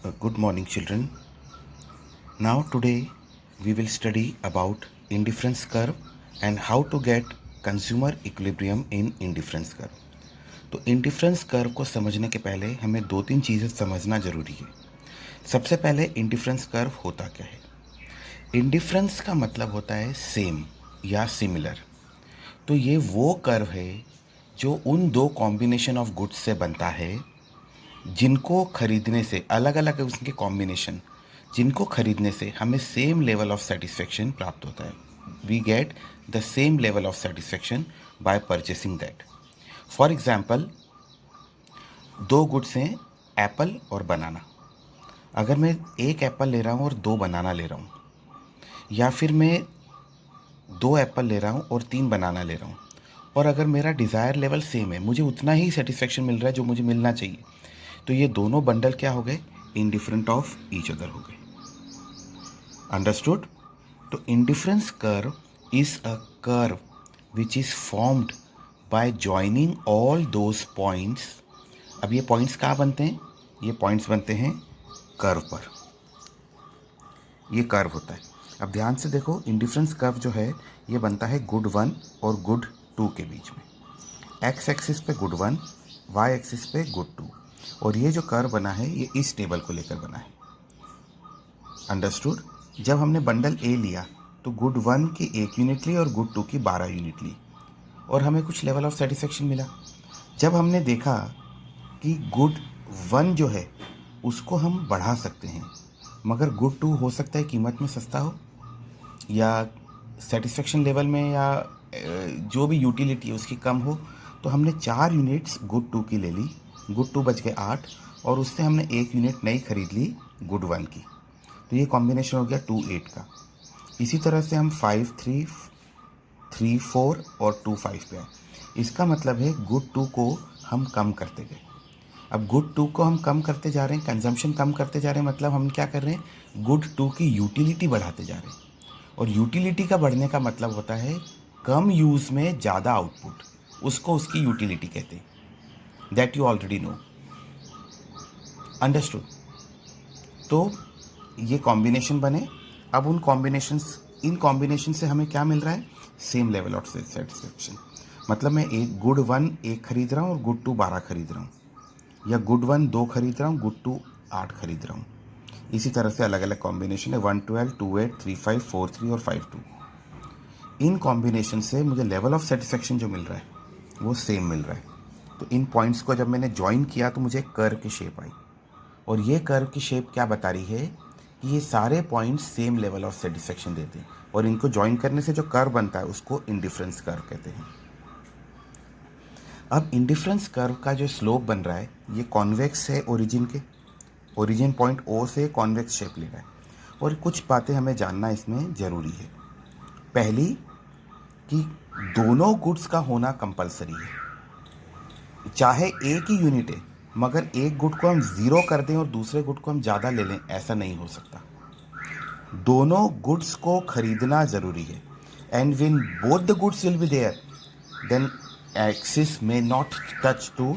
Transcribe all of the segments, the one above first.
Good morning, children. Now, today we will study about indifference curve and how to get consumer equilibrium in indifference curve. तो indifference curve को समझने के पहले हमें दो तीन चीज़ें समझना ज़रूरी है. सबसे पहले इंडिफरेंस कर्व होता क्या है. इंडिफरेंस का मतलब होता है सेम या सिमिलर. तो ये वो कर्व है जो उन दो कॉम्बिनेशन ऑफ गुड्स से बनता है जिनको खरीदने से, अलग अलग उसके कॉम्बिनेशन, जिनको खरीदने से हमें सेम लेवल ऑफ सेटिस्फेक्शन प्राप्त होता है. We get the same level of satisfaction by purchasing that. For example, दो गुड्स हैं, एप्पल और बनाना. अगर मैं एक एप्पल ले रहा हूँ और दो बनाना ले रहा हूँ, या फिर मैं दो एप्पल ले रहा हूँ और तीन बनाना ले रहा हूँ, और अगर मेरा डिज़ायर लेवल सेम है, मुझे उतना ही सेटिस्फेक्शन मिल रहा है जो मुझे मिलना चाहिए, तो ये दोनों बंडल क्या हो गए, इंडिफरेंट ऑफ ईच अदर हो गए. अंडरस्टूड. तो indifference curve is a curve which is formed by joining all those points. अब ये पॉइंट्स कहाँ बनते हैं, ये पॉइंट्स बनते हैं कर्व पर. ये कर्व होता है. अब ध्यान से देखो, इंडिफरेंस कर्व जो है ये बनता है गुड 1 और गुड 2 के बीच में. एक्स एक्सिस पे गुड 1, वाई एक्सिस पे गुड 2, और ये जो कर्व बना है ये इस टेबल को लेकर बना है. अंडरस्टूड. जब हमने बंडल ए लिया तो गुड 1 की 1 यूनिट ली और गुड 2 की 12 यूनिट ली, और हमें कुछ लेवल ऑफ सेटिस्फेक्शन मिला. जब हमने देखा कि गुड 1 जो है उसको हम बढ़ा सकते हैं, मगर गुड 2 हो सकता है कीमत में सस्ता हो, या सेटिस्फेक्शन लेवल में, या जो भी यूटिलिटी है उसकी कम हो, तो हमने 4 यूनिट्स गुड 2 की ले ली. गुड 2 बच गए 8, और उससे हमने 1 यूनिट नई खरीद ली गुड 1 की. तो ये कॉम्बिनेशन हो गया 2 8 का. इसी तरह से हम 5 3 3 4 और 2 5 पे आए. इसका मतलब है गुड 2 को हम कम करते गए. अब गुड 2 को हम कम करते जा रहे हैं, कंजम्पशन कम करते जा रहे हैं, मतलब हम क्या कर रहे हैं, गुड 2 की यूटिलिटी बढ़ाते जा रहे हैं. और यूटिलिटी का बढ़ने का मतलब होता है कम यूज़ में ज़्यादा आउटपुट. उसको उसकी यूटिलिटी कहते हैं. That you already know. Understood. तो ये कॉम्बिनेशन बने. अब इन कॉम्बिनेशन से हमें क्या मिल रहा है, सेम लेवल ऑफ सेटिस्फेक्शन. मतलब मैं एक गुड 1 1 खरीद रहा हूँ और गुड 2 12 खरीद रहा हूँ, या गुड 1 2 खरीद रहा हूँ, गुड 2 8 खरीद रहा हूँ. इसी तरह से अलग अलग कॉम्बिनेशन है, 1 12 2 8 3 5 4 3 और 5 2. इन कॉम्बिनेशन से मुझे लेवल ऑफ सेटिस्फेक्शन जो मिल रहा है वो सेम मिल रहा है. तो इन पॉइंट्स को जब मैंने ज्वाइन किया तो मुझे कर्व की शेप आई, और ये कर्व की शेप क्या बता रही है कि ये सारे points same level of satisfaction देते हैं, और इनको ज्वाइन करने से जो कर्व बनता है उसको इंडिफरेंस कर्व कहते हैं. अब इंडिफरेंस कर्व का जो स्लोप बन रहा है ये कॉन्वेक्स है, ओरिजिन पॉइंट ओ से कॉन्वेक्स शेप ले रहा है. और कुछ बातें हमें जानना इसमें ज़रूरी है. पहली, कि दोनों गुड्स का होना कंपलसरी है. चाहे एक ही यूनिट है, मगर एक गुड को हम ज़ीरो कर दें और दूसरे गुड को हम ज़्यादा ले लें, ऐसा नहीं हो सकता. दोनों गुड्स को खरीदना ज़रूरी है. And when both the goods will be there, then axis में नॉट टच टू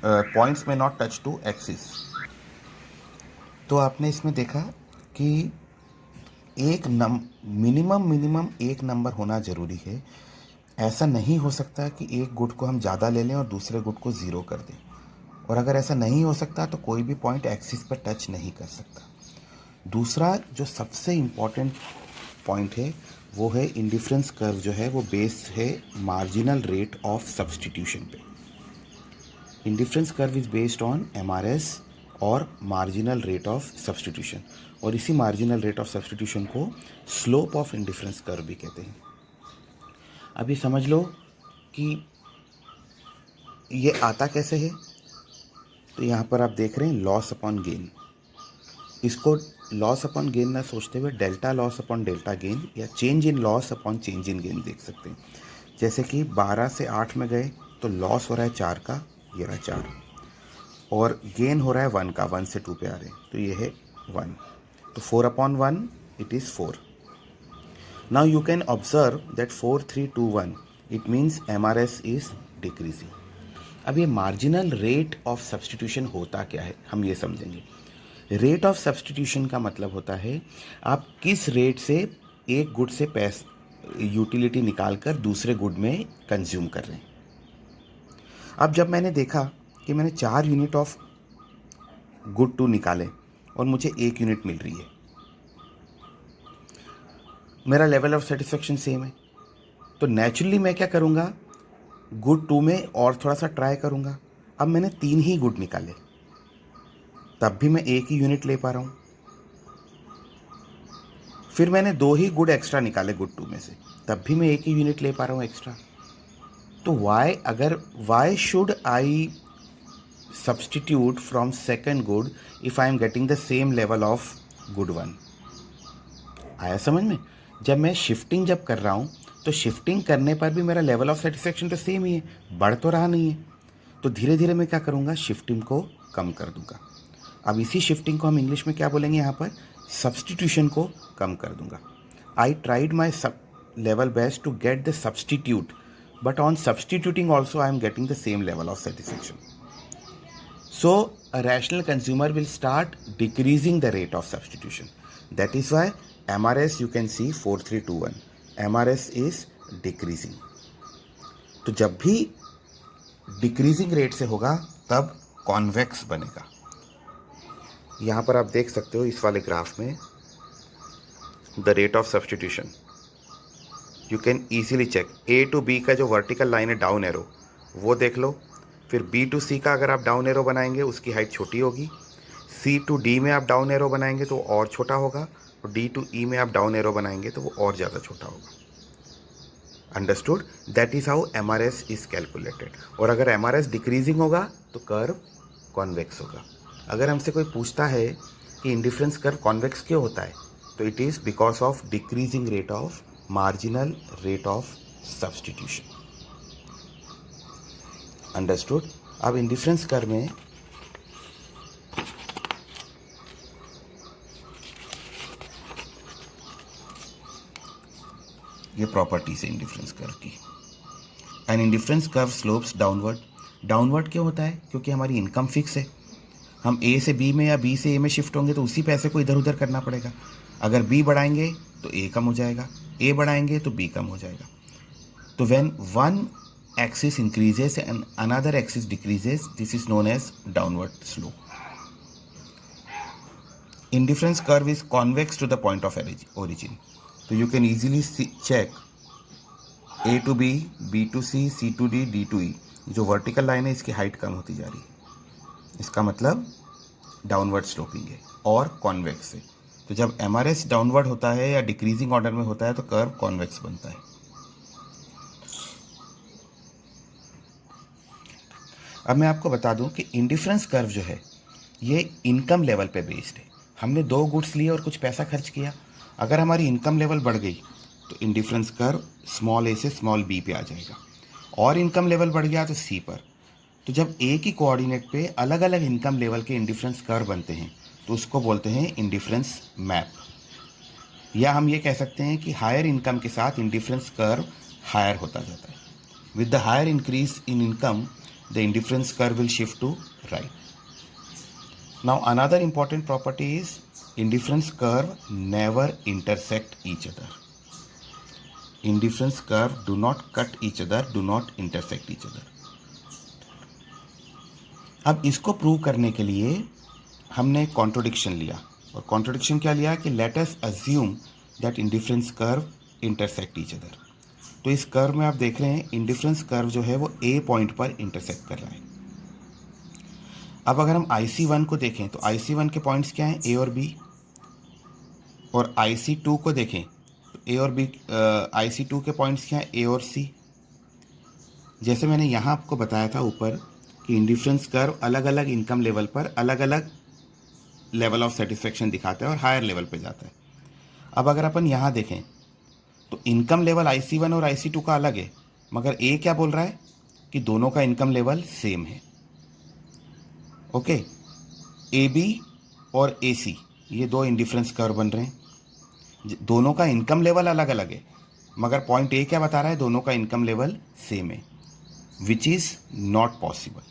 पॉइंट्स में नॉट टच टू एक्सिस. तो आपने इसमें देखा कि एक मिनिमम एक नंबर होना ज़रूरी है. ऐसा नहीं हो सकता कि एक गुड को हम ज़्यादा ले लें और दूसरे गुड को ज़ीरो कर दें. और अगर ऐसा नहीं हो सकता तो कोई भी पॉइंट एक्सिस पर टच नहीं कर सकता. दूसरा जो सबसे इम्पॉर्टेंट पॉइंट है वो है, इंडिफरेंस कर्व जो है वो बेस्ड है मार्जिनल रेट ऑफ सब्सटीट्यूशन पे. Indifference curve is based on MRS और मार्जिनल रेट ऑफ सब्सटीट्यूशन, और इसी मार्जिनल रेट ऑफ सब्सटीट्यूशन को स्लोप ऑफ इंडिफरेंस कर्व भी कहते हैं. अभी समझ लो कि ये आता कैसे है. तो यहाँ पर आप देख रहे हैं लॉस अपॉन गेन. इसको लॉस अपॉन गेन ना सोचते हुए delta loss upon delta gain, या change in loss upon change in gain देख सकते हैं. जैसे कि 12 से 8 में गए तो लॉस हो रहा है 4 का, ये रहा 4, और गेन हो रहा है 1 का, 1 से 2 पे आ रहे हैं, तो ये है 1. तो 4 upon 1 it is 4. Now you can observe that 4 3 2 1 it means MRS is decreasing. अब ये मार्जिनल रेट ऑफ सब्सटीट्यूशन होता क्या है हम ये समझेंगे. रेट ऑफ सब्स्टिट्यूशन का मतलब होता है आप किस रेट से एक गुड से यूटिलिटी निकाल कर दूसरे गुड में कंज्यूम कर रहे हैं। अब जब मैंने देखा कि मैंने 4 यूनिट ऑफ गुड टू निकाले और मुझे 1 यूनिट मिल रही है, मेरा लेवल ऑफ सेटिस्फेक्शन सेम है, तो नेचुरली मैं क्या करूँगा, गुड टू में और थोड़ा सा ट्राई करूँगा। अब मैंने 3 ही गुड निकाले, तब भी मैं 1 ही यूनिट ले पा रहा हूँ। फिर मैंने 2 ही गुड एक्स्ट्रा निकाले गुड टू में से, तब भी मैं 1 ही यूनिट ले पा रहा हूँ एक्स्ट्रा। तो why should I substitute from second good if I am getting the same level of good one. आया समझ में? जब मैं शिफ्टिंग जब कर रहा हूँ तो शिफ्टिंग करने पर भी मेरा लेवल ऑफ सेटिस्फेक्शन तो सेम ही है, बढ़ तो रहा नहीं है। तो धीरे धीरे मैं क्या करूँगा, शिफ्टिंग को कम कर दूंगा। अब इसी शिफ्टिंग को हम इंग्लिश में क्या बोलेंगे, यहाँ पर सब्सटीट्यूशन को कम कर दूंगा। I tried my level best to get the substitute, but on substituting also I am getting the same level of satisfaction. So a rational consumer will start decreasing the rate of substitution. That is why MRS you can see 4321. MRS is decreasing. तो जब भी decreasing rate से होगा तब convex बनेगा. यहाँ पर आप देख सकते हो इस वाले ग्राफ में the rate of substitution. You can easily check. A to B का जो वर्टिकल लाइन है डाउन एरो वो देख लो. फिर बी टू सी का अगर आप डाउन एरो बनाएंगे उसकी हाइट छोटी होगी. सी टू डी में आप डाउन एरो बनाएंगे तो और छोटा होगा. और डी टू ई में आप डाउन एरो बनाएंगे तो वो और ज़्यादा छोटा होगा. Understood? That is how MRS is calculated. और अगर एमआरएस डिक्रीजिंग होगा तो कर्व कॉन्वेक्स होगा. अगर हमसे कोई पूछता है कि इंडिफरेंस कर्व कॉन्वेक्स क्यों होता है तो it is because of decreasing rate of marginal rate of substitution. Understood? अब इंडिफरेंस कर्व में ये प्रॉपर्टीज है इंडिफरेंस कर्व की. An indifference curve slopes downward. Downward क्यों होता है? क्योंकि हमारी इनकम फिक्स है. हम ए से बी में या बी से ए में शिफ्ट होंगे तो उसी पैसे को इधर उधर करना पड़ेगा. अगर बी बढ़ाएंगे तो ए कम हो जाएगा, ए बढ़ाएंगे तो बी कम हो जाएगा. तो when one axis increases and another axis decreases, this is known as downward slope. Indifference curve is convex to the point of origin. So you can easily check A to B, B to C, C to D, D to E. जो vertical line है इसकी height कम होती जा रही है. इसका मतलब downward sloping है और कॉन्वेक्स है. तो जब एमआरएस डाउनवर्ड होता है या डिक्रीजिंग ऑर्डर में होता है तो कर्व कॉन्वेक्स बनता है. अब मैं आपको बता दूं कि इंडिफरेंस कर्व जो है ये इनकम लेवल पे बेस्ड है. हमने 2 गुड्स लिए और कुछ पैसा खर्च किया. अगर हमारी इनकम लेवल बढ़ गई तो इंडिफरेंस कर्व स्मॉल ए से स्मॉल बी पे आ जाएगा. और इनकम लेवल बढ़ गया तो सी पर. तो जब एक ही कोऑर्डिनेट पे अलग अलग इनकम लेवल के इंडिफरेंस कर्व बनते हैं तो उसको बोलते हैं इंडिफरेंस मैप. या हम ये कह सकते हैं कि हायर इनकम के साथ इंडिफरेंस कर्व हायर होता जाता है. With the higher increase in income the indifference curve will shift to right. Now another important property is indifference curve never intersect each other. Indifference curve do not cut each other, do not intersect each other. अब इसको prove करने के लिए हमने contradiction लिया. और contradiction क्या लिया कि let us assume that indifference curve intersect each other. तो इस कर्व में आप देख रहे हैं इंडिफरेंस कर्व जो है वो ए पॉइंट पर इंटरसेक्ट कर रहा है. अब अगर हम IC1 को देखें तो IC1 के पॉइंट्स क्या हैं? ए और बी. और IC2 को देखें तो ए और बी. IC2 के पॉइंट्स क्या हैं? ए और सी. जैसे मैंने यहाँ आपको बताया था ऊपर कि इंडिफरेंस कर्व अलग अलग इनकम लेवल पर अलग अलग लेवल ऑफ सेटिस्फेक्शन दिखाता है और हायर लेवल पे जाता है. अब अगर अपन यहाँ देखें तो इनकम लेवल IC1 और IC2 का अलग है, मगर ए क्या बोल रहा है कि दोनों का इनकम लेवल सेम है. ओके, AB और AC ये 2 इंडिफरेंस कर्व बन रहे हैं. दोनों का इनकम लेवल अलग अलग है, मगर पॉइंट ए क्या बता रहा है? दोनों का इनकम लेवल सेम है, which is not possible.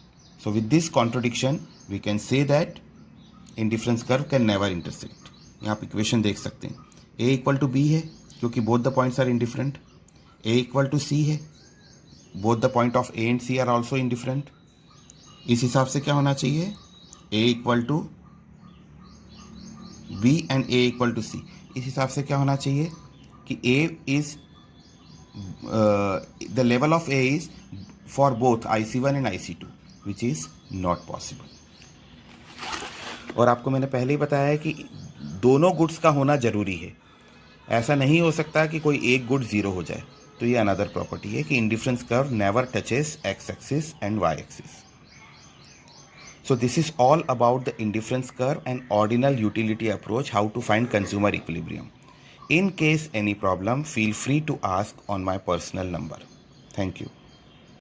So with this contradiction we can say that indifference curve can never intersect. यहाँ आप इक्वेशन देख सकते हैं, ए इक्वल टू बी है क्योंकि both the points are indifferent, A equal to C है, both the point of A and C are also indifferent. इस हिसाब से क्या होना चाहिए, A equal to B and A equal to C. इस हिसाब से क्या होना चाहिए कि A is the level of A is for both IC1 and IC2 which is not possible. और आपको मैंने पहले ही बताया है कि दोनों गुड्स का होना ज़रूरी है, ऐसा नहीं हो सकता कि कोई एक गुड ज़ीरो हो जाए। तो ये अनदर प्रॉपर्टी है कि indifference curve never touches x axis and y axis. So this is all about the indifference curve and ordinal utility approach, how to find consumer equilibrium. In case any problem, feel free to ask on my personal number. Thank you.